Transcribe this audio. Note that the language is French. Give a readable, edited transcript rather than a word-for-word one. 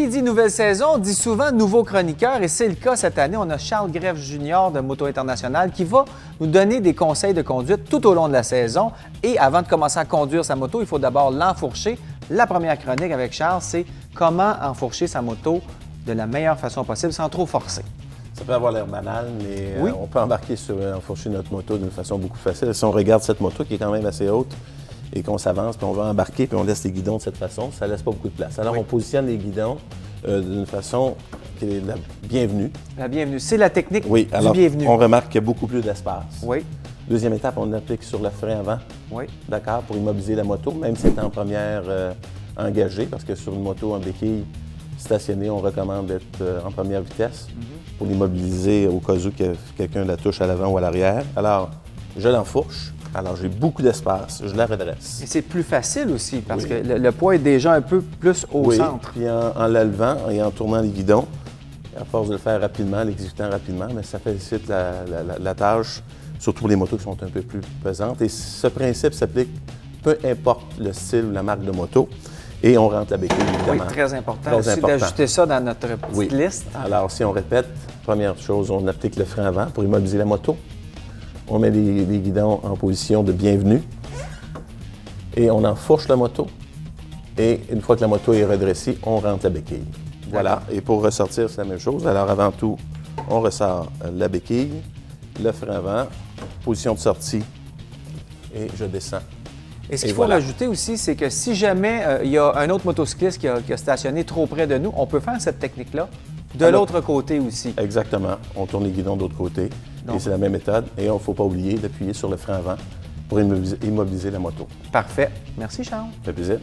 Qui dit nouvelle saison dit souvent nouveau chroniqueur et c'est le cas cette année. On a Charles Greff Jr. de Moto International qui va nous donner des conseils de conduite tout au long de la saison. Et avant de commencer à conduire sa moto, il faut d'abord l'enfourcher. La première chronique avec Charles, c'est comment enfourcher sa moto de la meilleure façon possible sans trop forcer. Ça peut avoir l'air banal, mais oui. On peut embarquer sur enfourcher notre moto d'une façon beaucoup facile. Si on regarde cette moto qui est quand même assez haute et qu'on s'avance, puis on va embarquer, puis on laisse les guidons de cette façon, ça ne laisse pas beaucoup de place. Alors, oui. On positionne les guidons d'une façon qui est la bienvenue. La bienvenue. C'est la technique oui, alors, du bienvenu. On remarque qu'il y a beaucoup plus d'espace. Oui. Deuxième étape, on applique sur le frein avant. Oui. D'accord, pour immobiliser la moto, même si c'est en première engagée, parce que sur une moto en béquille stationnée, on recommande d'être en première vitesse pour l'immobiliser au cas où quelqu'un la touche à l'avant ou à l'arrière. Alors, je l'enfourche. Alors, j'ai beaucoup d'espace. Je la redresse. Et c'est plus facile aussi parce que le poids est déjà un peu plus au centre. Puis en la levant et en tournant les guidons, à force de le faire rapidement, l'exécutant rapidement, mais ça facilite la tâche, surtout pour les motos qui sont un peu plus pesantes. Et ce principe s'applique peu importe le style ou la marque de moto. Et on rentre la béquille, évidemment. Oui, très important aussi d'ajouter ça dans notre petite liste. Alors, si on répète, première chose, on applique le frein avant pour immobiliser la moto. On met les guidons en position de bienvenue et on enfourche la moto. Et une fois que la moto est redressée, on rentre la béquille. Voilà. Et pour ressortir, c'est la même chose. Alors, avant tout, on ressort la béquille, le frein avant, position de sortie et je descends. Et ce qu'il faut rajouter aussi, c'est que si jamais il y a un autre motocycliste qui a stationné trop près de nous, on peut faire cette technique-là de l'autre côté aussi. Exactement. On tourne les guidons de l'autre côté. Donc, et c'est la même méthode. Et il ne faut pas oublier d'appuyer sur le frein avant pour immobiliser la moto. Parfait. Merci, Charles. Ça fait plaisir.